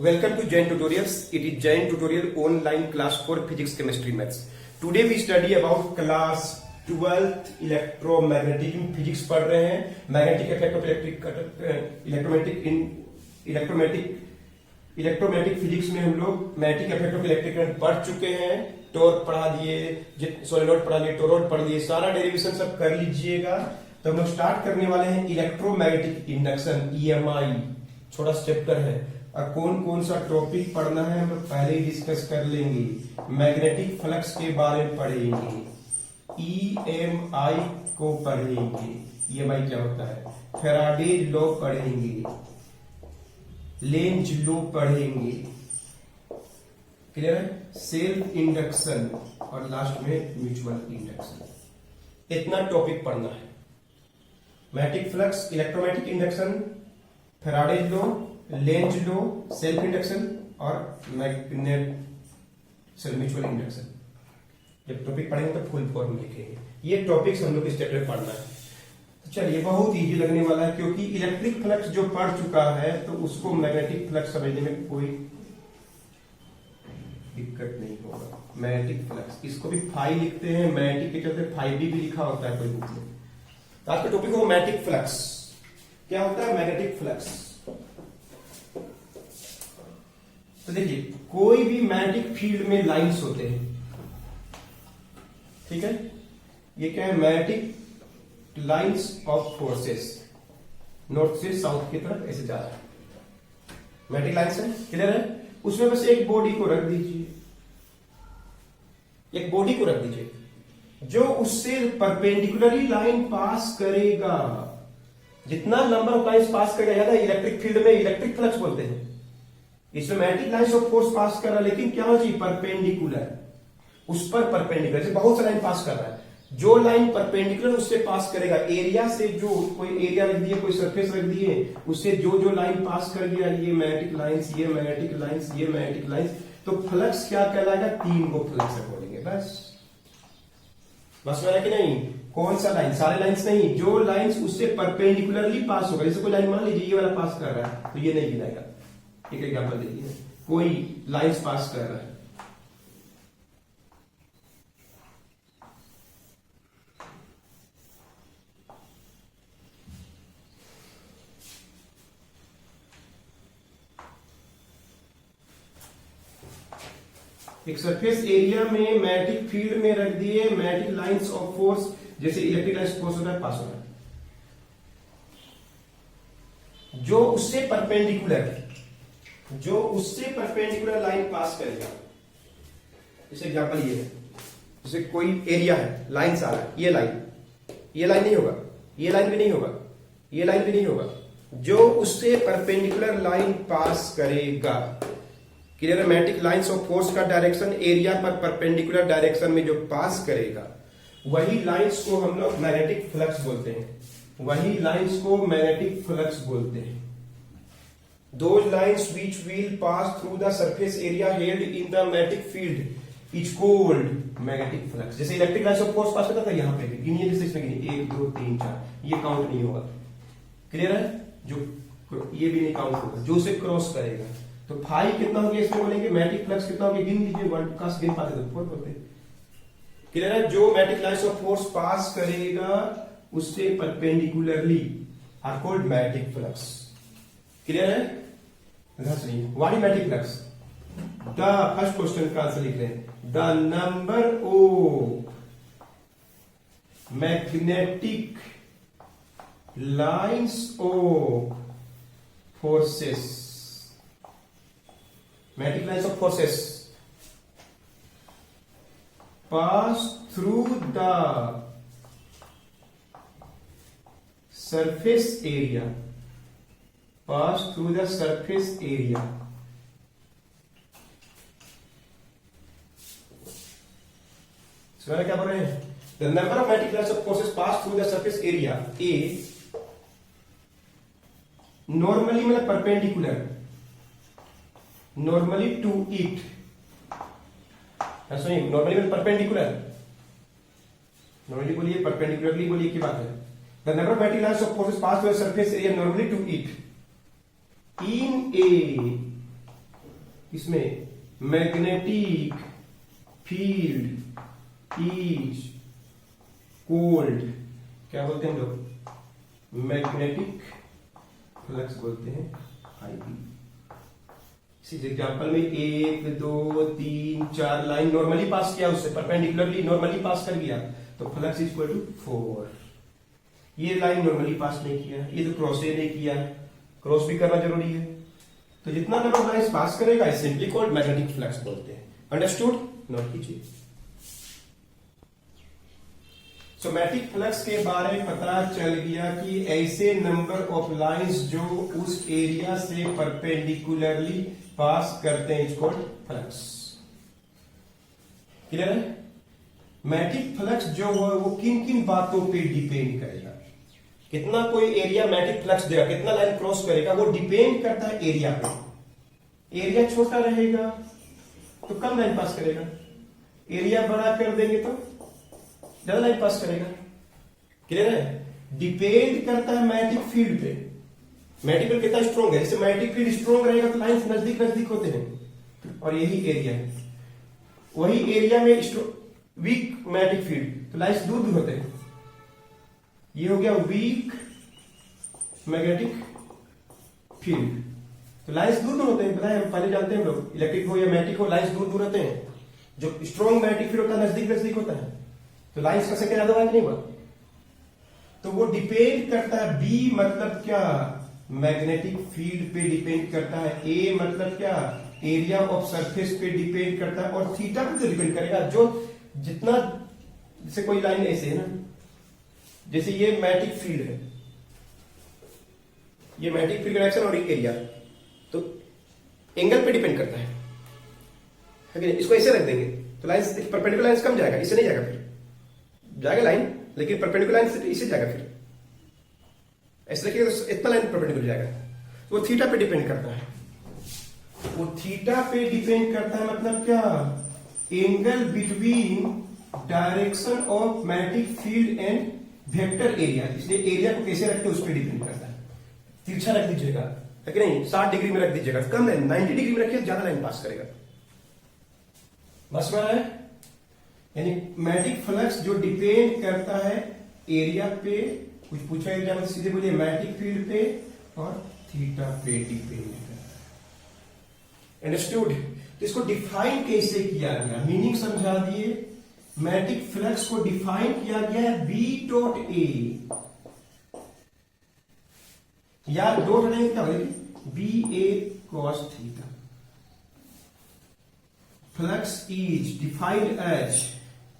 Welcome to Jain Tutorials. It is Jain Tutorial online class for physics, chemistry, maths. Today we study about class 12th electromagnetic in physics पढ़ रहे हैं. Magnetic effect of electromagnetic physics में हम लोग magnetic effect of electric current पढ़ चुके हैं. Torque पढ़ा दिए, सोलेनॉइड पढ़ा लिए, टोरॉइड पढ़ लिए, सारा डेरिवेशन सब कर लीजिएगा. तो हम लोग स्टार्ट करने वाले हैं इलेक्ट्रोमैग्नेटिक इंडक्शन EMI. छोटा चैप्टर है और कौन कौन सा टॉपिक पढ़ना है हम लोग पहले ही डिस्कस कर लेंगे. मैग्नेटिक फ्लक्स के बारे में पढ़ेंगे, EMI को पढ़ेंगे. EMI क्या होता है, फैराडे लॉ पढ़ेंगे, लेंज लॉ पढ़ेंगे. क्लियर है. सेल्फ इंडक्शन और लास्ट में म्यूचुअल इंडक्शन. इतना टॉपिक पढ़ना है. Magnetic flux, electromagnetic induction, Faraday law, Lenz law, self induction और म्यूचुअल इंडक्शन. जब टॉपिक पढ़ेंगे तो फुल फॉर्म लिखेंगे. ये टॉपिक्स हम लोग इस चैप्टर में पढ़ना है. तो चलिए, बहुत इजी लगने वाला है क्योंकि इलेक्ट्रिक फ्लक्स जो पढ़ चुका है तो उसको मैग्नेटिक फ्लक्स समझने में कोई दिक्कत नहीं होगा. मैग्नेटिक फ्लक्स, इसको भी फाई लिखते हैं, मैग्नेटिक के चलते फाई भी लिखा होता है कोई बुक में. तो आज का टॉपिक हो मैग्नेटिक फ्लक्स. क्या होता है मैग्नेटिक फ्लक्स? तो देखिए, कोई भी मैग्नेटिक फील्ड में लाइंस होते हैं. ठीक है, ये क्या है, magnetic lines of forces. North से साउथ की तरफ ऐसे जा रहा है, मैग्नेटिक लाइंस है. क्लियर है. उसमें बस एक बॉडी को रख दीजिए, एक बॉडी को रख दीजिए जो उससे परपेंडिकुलरली लाइन पास करेगा. जितना नंबर ऑफ लाइंस पास करेगा ज्यादा इलेक्ट्रिक फील्ड में इलेक्ट्रिक फ्लक्स बोलते हैं. इसमें मैग्नेटिक लाइंस ऑफ फोर्स पास कर रहा है, लेकिन क्या होना चाहिए, परपेंडिकुलर. उस पर परपेंडिकुलर से बहुत सा लाइन पास कर रहा है. जो लाइन परपेंडिकुलर उससे पास करेगा, एरिया से जो कोई एरिया रख दिए, कोई सरफेस रख दिए, उससे जो जो लाइन पास कर गया, ये मैग्नेटिक लाइंस, ये मैग्नेटिक लाइंस, ये मैग्नेटिक लाइंस. तो फ्लक्स क्या कहलाएगा, 3 गो फ्लक्स है बोलेंगे. बस में कि नहीं, कौन सा लाइन, सारे लाइंस नहीं, जो लाइंस उससे परपेंडिकुलरली पास होगा. जैसे कोई लाइन मान लीजिए ये वाला पास कर रहा है तो ये नहीं गिनाएगा. एक एग्जांपल देखिए, कोई लाइंस पास कर रहा है, एक सरफेस एरिया में मैग्नेटिक फील्ड में रख दिए मैग्नेटिक लाइंस ऑफ फोर्स, जैसे इलेक्ट्रिक लाइंस फोर्स होता है, पास होता है. जो उससे परपेंडिकुलर लाइन पास करेगा. जैसे एग्जांपल ये है, जैसे कोई एरिया है, लाइंस आ रहा है, ये लाइन नहीं होगा, ये लाइन भी नहीं होगा, ये लाइन भी नहीं होगा. जो उससे परपेंडिकुलर लाइन पास करेगा. क्लियर है. मैग्नेटिक लाइंस ऑफ फोर्स का डायरेक्शन एरिया पर परपेंडिकुलर डायरेक्शन में जो पास करेगा, वही लाइंस को हम लोग मैग्नेटिक फ्लक्स बोलते हैं. वही लाइंस को मैग्नेटिक फ्लक्स बोलते हैं. Those lines which will pass through the surface area held in the magnetic field is called magnetic flux. जैसे इलेक्ट्रिक लाइंस ऑफ फोर्स पास करता था, यहां पे भी गिनिए, जैसे इसमें गिनिए 1 2 3 4, ये काउंट नहीं होगा. क्लियर है. जो ये भी नहीं काउंट होगा, जो उसे क्रॉस करेगा. तो फाई कितना हो गया इसमें बोलेंगे, मैग्नेटिक फ्लक्स कितना हो गया, गिन लीजिए. 1 का गिन पाते तो 4 होते. क्लियर है. जो magnetic lines of force pass करेगा उससे perpendicularly are called magnetic flux. Clear है. What is magnetic flux? The first question का आंसर लिख रहे हैं, the number of magnetic lines of forces, magnetic lines of forces pass through the surface area, pass through the surface area. क्या बोल रहे हैं? The number of magnetic lines of forces pass through the surface area A normally मतलब perpendicular, normally to it. Normally में perpendicular, normally बोलिए, perpendicularly बोलिए, की बात है. The number of magnetic lines of forces pass through the surface area normally to it in a इसमें magnetic field is called, क्या बोलते हैं हम लोग, मैग्नेटिक फ्लक्स बोलते हैं, आईपी। इस एग्जांपल में 1 2 3 4 लाइन नॉर्मली पास किया, उससे परपेंडिकुलरली नॉर्मली पास कर गया, तो फ्लक्स इज इक्वल टू 4। ये लाइन नॉर्मली पास नहीं किया, ये तो क्रॉस नहीं किया, क्रॉस भी करना जरूरी है। तो जितना नंबर लाइंस पास करेगा इस सिंपली कॉल्ड मैग्नेटिक फ्लक्स बोलते हैं। अंडरस्टूड? नोट कीजिए। सो मैग्नेटिक फ्लक्स के बारे में पता चल गया कि ऐसे नंबर ऑफ लाइंस जो उस एरिया से परपेंडिकुलरली पास करते हैं इसको फ्लक्स। क्लियर है? मैग्नेटिक फ्लक्स जो है वो किन किन बातों पे डिपेंड करेगा, कितना कोई एरिया मैग्नेटिक फ्लक्स देगा, कितना लाइन क्रॉस करेगा, वो डिपेंड करता है एरिया पे। एरिया छोटा रहेगा तो कम लाइन पास करेगा, एरिया बड़ा कर देंगे तो ज्यादा लाइन पास करेगा। क्लियर है? डिपेंड करता है मैग्नेटिक फील्ड पे, मैग्नेटिक फील्ड कितना स्ट्रॉन्ग है। जैसे मैग्नेटिक फील्ड स्ट्रॉन्ग रहेगा तो लाइंस नजदीक नजदीक होते हैं, और यही एरिया है। वही एरिया में वीक मैग्नेटिक फील्ड तो लाइंस दूर दूर होते हैं। ये हो गया वीक मैग्नेटिक फील्ड, तो लाइंस दूर दूर होते हैं। पता है, हम पहले जानते हैं, हम लोग इलेक्ट्रिक हो या मैग्नेटिक हो, लाइंस दूर दूर होते हैं। जो स्ट्रॉन्ग मैग्नेटिक फील्ड होता है नजदीक नजदीक होता है, तो लाइंस का संख्या ज्यादा नहीं हुआ। तो वो डिपेंड करता है, बी मतलब क्या, मैग्नेटिक फील्ड पे डिपेंड करता है, ए मतलब क्या, एरिया ऑफ सरफेस पे डिपेंड करता है, और थीटा पे डिपेंड करेगा। जो जितना, जैसे कोई लाइन ऐसे है ना, जैसे ये मैग्नेटिक फील्ड है, ये मैग्नेटिक फील्ड डायरेक्शन और एरिया, तो एंगल पे डिपेंड करता है कि नहीं? इसको ऐसे रख देंगे तो लाइन परपेंडिकुलर लाइन कम जाएगा, इससे नहीं जाएगा, फिर जाएगा लाइन लेकिन परपेंडिकुलर लाइन इससे जाएगा, फिर ऐसे रखिए तो इतना लाइन परपेंडिकुलर जाएगा। तो वो थीटा पे डिपेंड करता है, वो थीटा पे डिपेंड करता है मतलब क्या, angle between direction of magnetic field and vector area. इसलिए एरिया को कैसे रखते हैं उस पर डिपेंड करता है। तिरछा रख दीजिएगा, है कि नहीं, 60 डिग्री में रख दीजिएगा, कम लाइन 90 डिग्री में रखिए, ज्यादा लाइन पास करेगा। बस में है, यानी मैग्नेटिक फ्लक्स जो डिपेंड करता है एरिया पे, कुछ पूछा एग्जाम में सीधे बोलिए मैग्नेटिक फील्ड पे और थीटा पे डिपेंड करता है। अंडरस्टूड? तो इसको डिफाइन कैसे किया गया, मीनिंग समझा दिए। मैग्नेटिक फ्लक्स को डिफाइन किया गया है बी डॉट ए, या डॉट नहीं क्या बनेगी, B A cos theta. Flux is defined as,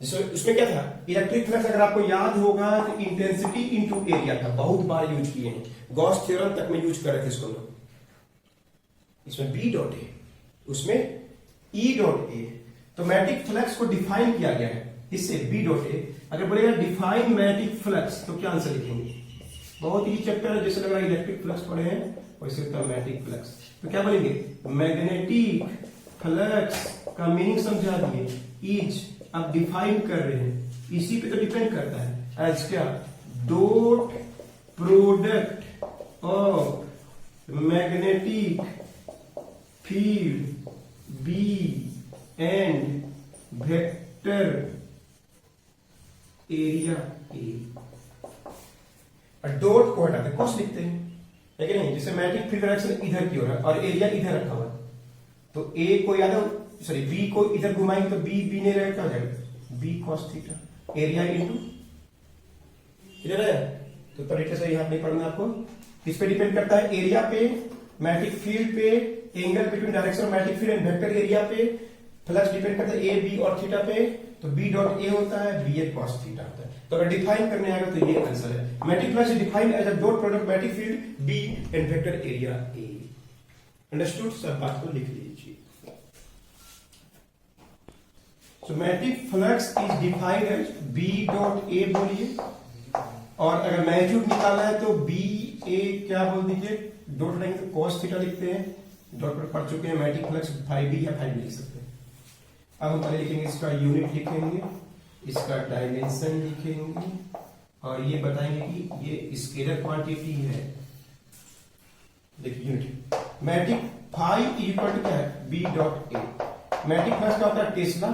उसमें क्या था, इलेक्ट्रिक फ्लक्स अगर आपको याद होगा तो इंटेंसिटी इनटू एरिया था, बहुत बार यूज किए हैं, गॉस थ्योरम तक में यूज कर रहे थे इसको लोग। इसमें बी डॉट ए, उसमें ई डॉट ए। तो मैग्नेटिक फ्लक्स को डिफाइन किया गया है इससे बी डॉट ए। अगर बोलेगा डिफाइन मैग्नेटिक फ्लक्स तो क्या आंसर लिखेंगे, बहुत ही चैप्टर है, जैसे लग रहा है इलेक्ट्रिक फ्लक्स पढ़े हैं वैसे होता है मैग्नेटिक फ्लक्स। तो क्या बोलेंगे, मैग्नेटिक फ्लक्स का मीनिंग समझा दिए, इज अब डिफाइन कर रहे हैं, इसी पे तो डिपेंड करता है, एज क्या, dot product of magnetic field B and vector area A. Dot को हटाते कॉस लिखते हैं, है कि नहीं, जैसे मैग्नेटिक फील्ड डायरेक्शन इधर की ओर है और एरिया इधर रखा हुआ है, तो ए को याद है, सॉरी बी को इधर घुमाएंगे तो बी बी नहीं रहेगा, क्या हो जाएगा, B cos theta, area into इधर है। तो तरीके से यहां नहीं पढ़ना आपको, किस पे डिपेंड करता है, एरिया पे, मैग्नेटिक फील्ड पे, angle between direction of magnetic field and vector area पे। फ्लक्स डिपेंड करता है ए बी और थीटा पे, तो बी डॉट ए होता है, बी ए कॉस थीटा होता है। तो अगर डिफाइन करने आएगा तो ये आंसर है, magnetic flux is defined as a dot product magnetic field B and vector area A. Understood? सब बात को लिख लीजिए। So magnetic flux is defined as B dot A बोलिए, और अगर मैग्नीट्यूड निकालना है तो बी ए क्या बोल दीजिए, डॉट लेंगे तो कॉस थीटा लिखते हैं, डॉट पर पढ़ चुके हैं, मैग्नेटिक फ्लक्स 5b या 5 लिख सकते हैं। अब हम पहले लिखेंगे, इसका यूनिट लिखेंगे, इसका डायमेंशन लिखेंगे, और ये बताएंगे कि ये स्केलर क्वांटिटी है। देखिए unit magnetic phi equal to क्या है, B dot A. Magnetic flux का होता है टेस्ला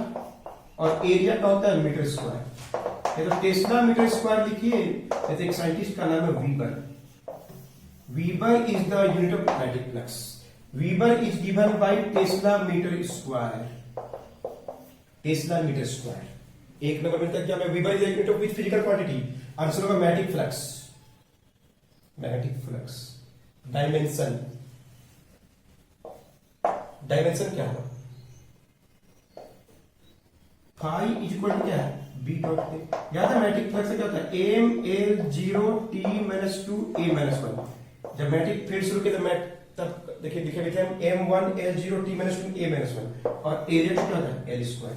और एरिया का होता है मीटर स्क्वायर। ये तो टेस्ला मीटर स्क्वायर लिखिए, जैसे एक साइंटिस्ट का नाम है Weber. Weber is the unit of magnetic flux. Weber is given by tesla metre square. Tesla metre square एक नंबर मिलता है क्या, मैं weber is the unit of which physical quantity. Answer होगा magnetic flux. Magnetic flux dimension, dimension क्या होगा, phi equal to क्या है, बी डॉट ए। याद है मैग्नेटिक फ्लक्स क्या होता है, एम एल 0 टी माइनस 2 ए माइनस 1। जब मैग्नेटिक फील्ड शुरू किया तब देखिए लिखे हुए थे हम m1 l0 t minus 2 a minus 1 और एरिया कितना होता है l स्क्वायर।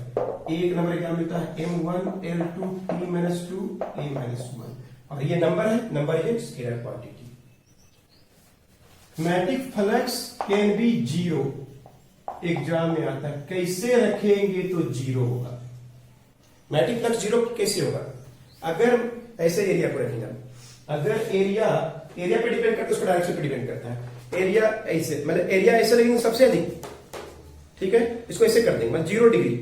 एक नंबर क्या मिलता है m1 l2 t minus 2 a minus 1 और ये नंबर है, नंबर है scalar quantity. Magnetic flux can be zero, exam में आता है कैसे रखेंगे तो जीरो होगा। मैग्नेटिक फ्लक्स जीरो कैसे होगा, अगर ऐसे एरिया को रखेंगे, अगर एरिया पे डिपेंड करता है, उसको डायरेक्शन पे डिपेंड करता है। एरिया ऐसे, मतलब एरिया ऐसे लगेंगे सबसे अधिक, ठीक है, इसको ऐसे कर देंगे मतलब 0 डिग्री,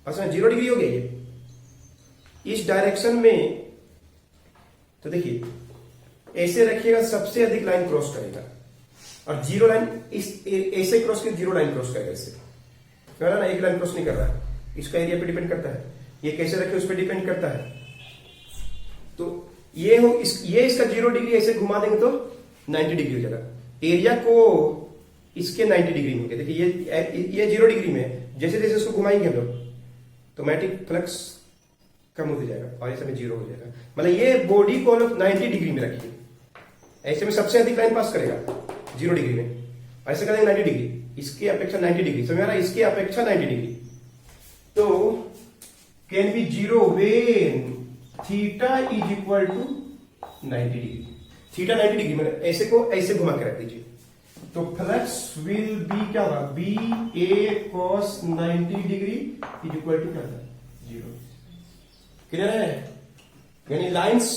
असल में 0 डिग्री हो गया ये इस डायरेक्शन में। तो देखिए ऐसे रखिएगा, सबसे अधिक लाइन क्रॉस करेगा और 0 लाइन इस ऐसे क्रॉस कर 0 लाइन क्रॉस करेगा। इससे कह रहा ना एक लाइन क्रॉस नहीं कर रहा है, इसका एरिया पे डिपेंड करता है, ये कैसे रखे उस पर डिपेंड करता है। तो ये इसका 0 डिग्री ऐसे घुमा देंगे तो 90 डिग्री हो जाएगा। एरिया को इसके 90 डिग्री में, देखिए ये 0 डिग्री में, जैसे जैसे इसको घुमाएंगे हम लोग तो मैग्नेटिक फ्लक्स कम होते जाएगा और ऐसे में 0 हो जाएगा। मतलब ये बॉडी को 90 डिग्री में रखिए, ऐसे में सबसे अधिक लाइन पास करेगा 0 डिग्री में, ऐसे करेंगे 90 डिग्री, इसकी अपेक्षा 90 डिग्री, समझ रहा है, इसकी अपेक्षा 90 डिग्री। तो can be 0 when theta is equal to 90 degree. Theta 90 degree में ऐसे को ऐसे घुमा के रख दीजिए, तो फ्लक्स विल बी क्या होगा, B A cos 90 degree is equal to क्या होगा, 0। क्लियर है, यानी लाइंस,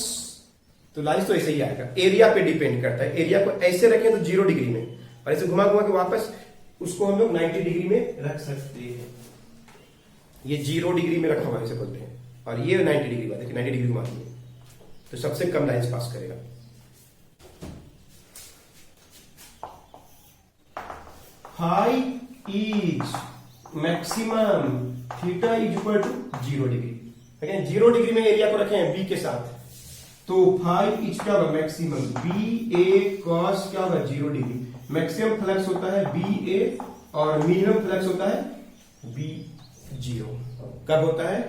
तो लाइंस तो ऐसे ही आएगा, एरिया पे डिपेंड करता है। एरिया को ऐसे रखें तो 0 डिग्री में और ऐसे घुमा घुमा के वापस उसको हम लोग 90 डिग्री में रख सकते हैं। ये 0 डिग्री में रखा हुआ ऐसे बोलते हैं और ये 90 डिग्री बात है, 90 डिग्री घुमा दिए तो सबसे कम लाइंस पास करेगा। Phi is maximum, theta is equal to 0 degree. 0 degree में एरिया को रखें बी के साथ, तो फाई इज क्या होगा, मैक्सिमम बी ए कॉस क्या होगा, 0 डिग्री। मैक्सिमम फ्लक्स होता है बी ए और मिनिमम फ्लक्स होता है बी 0। कब होता है,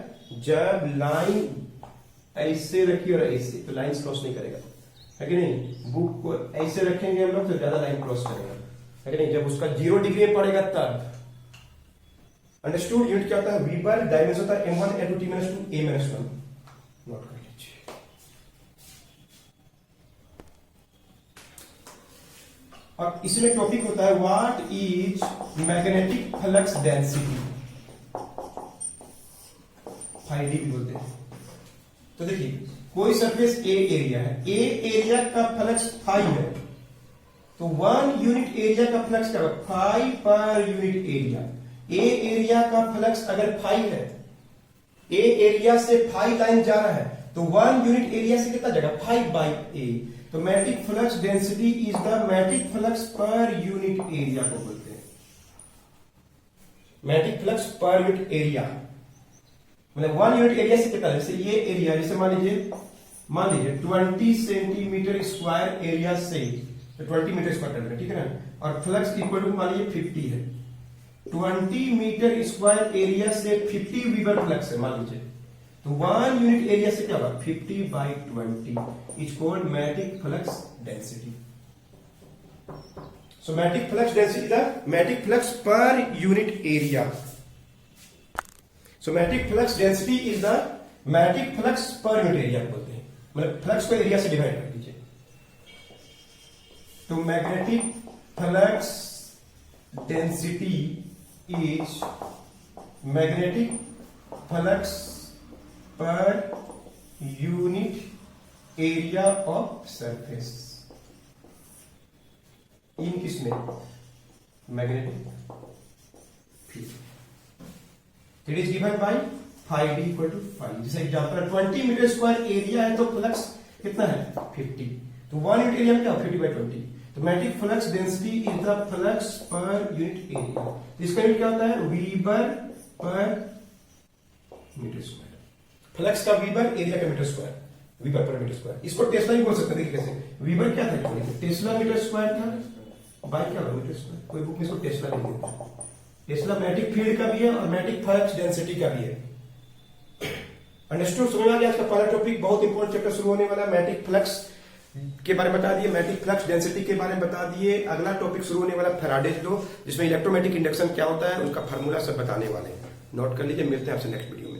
जब लाइन ऐसे रखी और ऐसे, तो लाइन क्रॉस नहीं करेगा, है कि नहीं। बुक को ऐसे रखेंगे हम लोग तो ज्यादा लाइन क्रॉस करेगा, है कि नहीं। जब उसका 0 डिग्री में पड़ेगा तब। अंडरस्टूड। यूनिट क्या होता है, वीबर। डायमेंशन होता है m1 l2 t minus 2 a minus 1। Note कर लीजिए। और इसमें टॉपिक होता है what is magnetic flux density, phi d भी बोलते हैं। तो देखिए कोई सरफेस ए एरिया है, ए एरिया का फ्लक्स फाई है, तो 1 यूनिट एरिया का फ्लक्स क्या होगा, फाई पर यूनिट एरिया। ए एरिया का फ्लक्स अगर फाई है, ए एरिया से फाई लाइन जा रहा है, तो 1 यूनिट एरिया से कितना जाएगा, 5 बाई ए। तो magnetic flux density is the magnetic flux per unit area को बोलते हैं। Magnetic flux per unit area मतलब 1 यूनिट एरिया से कितना, जैसे ये एरिया, जैसे मान लीजिए 20 सेंटीमीटर स्क्वायर एरिया से, तो 20 मीटर स्क्वायर कर रहे हैं, ठीक है ना। और फ्लक्स इक्वल टू मान लीजिए 50 है, 20 मीटर स्क्वायर एरिया से 50 वीबर फ्लक्स है मान लीजिए, तो 1 यूनिट एरिया से क्या होगा, 50 by 20 is called magnetic flux density. So magnetic flux density the magnetic flux per unit area. So magnetic flux density is the magnetic flux per unit area बोलते हैं, मतलब फ्लक्स को एरिया से divide कर दीजिए। तो magnetic flux density is magnetic flux per unit area of surface. इन किसमें, magnetic field, it is given by phi d equal to phi. जैसे एग्जांपल 20 मीटर स्क्वायर एरिया है तो फ्लक्स कितना है 50, तो 1 यूनिट एरिया में क्या 50/20, तो magnetic flux density is the flux per unit area. इसका यूनिट क्या होता है वीबर पर मीटर स्क्वायर, फ्लक्स का वीबर, एरिया का मीटर स्क्वायर, वीबर पर मीटर स्क्वायर। इसको टेस्ला भी बोल सकते हैं, देखिए कैसे, वीबर क्या था टेस्ला मीटर स्क्वायर था, बाय क्या मीटर स्क्वायर, कोई बुक में इसको टेस्ला लिख देता है। टेस्ला मैग्नेटिक फील्ड का भी है और मैग्नेटिक फ्लक्स डेंसिटी का भी है। अंडरस्टूड, समझ आ गया। आज का पहला टॉपिक बहुत इंपॉर्टेंट चैप्टर शुरू होने वाला है, मैग्नेटिक फ्लक्स के बारे में बता दिए, मैग्नेटिक फ्लक्स डेंसिटी के बारे में बता दिए। अगला टॉपिक शुरू होने वाला फैराडेज लॉ, जिसमें इलेक्ट्रोमैग्नेटिक इंडक्शन क्या होता है उनका फार्मूला सब बताने वाले हैं। नोट कर लीजिए, मिलते हैं आपसे नेक्स्ट वीडियो में।